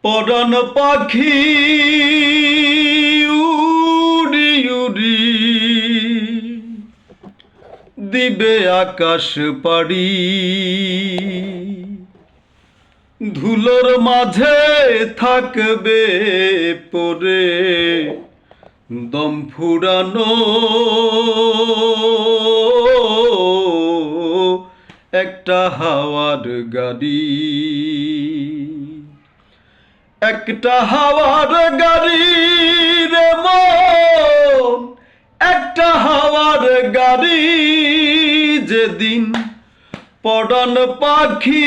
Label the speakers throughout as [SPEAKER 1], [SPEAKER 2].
[SPEAKER 1] পরাণ পাখি উড়ি উড়ি দিবে আকাশ পাড়ি, ধুলোর মাঝে থাকবে পড়ে দম ফুরানো একটা হাওয়ার গাড়ি, একটা হাওয়ার গাড়ি রে মন, একটা হাওয়ার গাড়ি। যেদিন পরাণ পাখি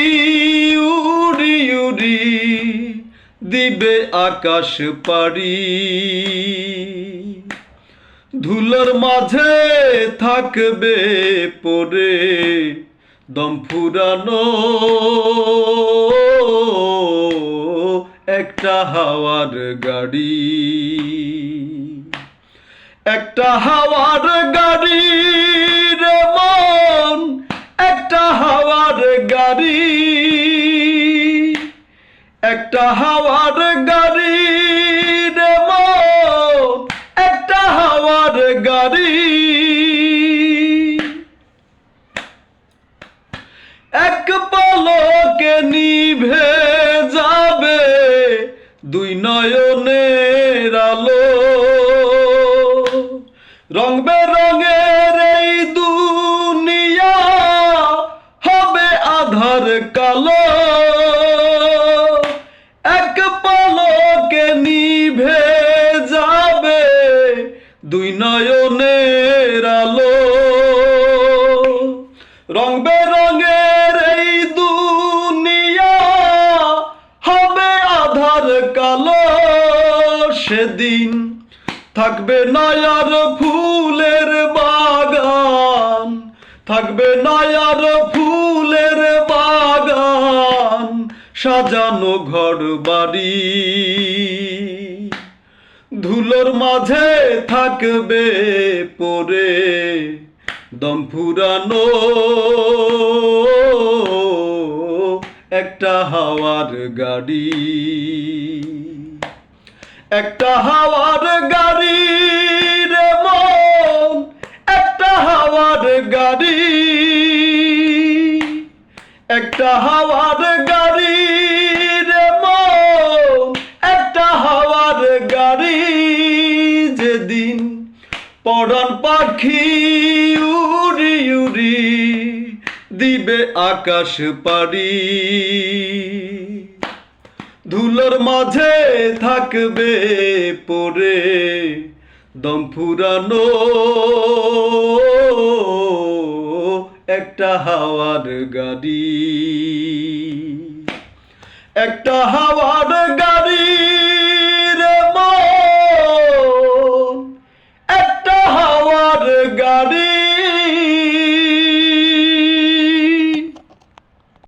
[SPEAKER 1] উড়ি উড়ি দিবে আকাশ পাড়ি, ধুলোর মাঝে থাকবে পড়ে দম ফুরানো একটা হাওয়ার গাড়ি, একটা হাওয়ার গাড়ি রে মন, একটা হাওয়ার গাড়ি, একটা হাওয়ার গাড়ি রে মন, একটা হাওয়ার গাড়ি। এক পলকে নিভে যাবে দুই নয়নের আলো, রং বেরঙের এই দুনিয়া হবে আধার কালো। এক পলকে নিভে যাবে দুই নয়নের আলো, রং বেরঙের এই দুনিয়া হবে আধার কালো। সেদিন থাকবে নয়ার ফুলের বাগান, থাকবে নয়ার ফুলের বাগান, সাজানো ঘর বাড়ি, ধুলোর মাঝে থাকবে পড়ে দম ফুরানো একটা হাওয়ার গাড়ি, একটা হাওয়ার গাড়ি রে মন, একটা হাওয়ার গাড়ি, একটা হাওয়ার গাড়ি রে মন, একটা হাওয়ার গাড়ি। যেদিন পরাণ পাখি উড়ি উড়ি দিবে আকাশ পাড়ি, ধুলোর মাঝে থাকবে পড়ে দম ফুরানো একটা হাওয়ার গাড়ি, একটা হাওয়ার গাড়ি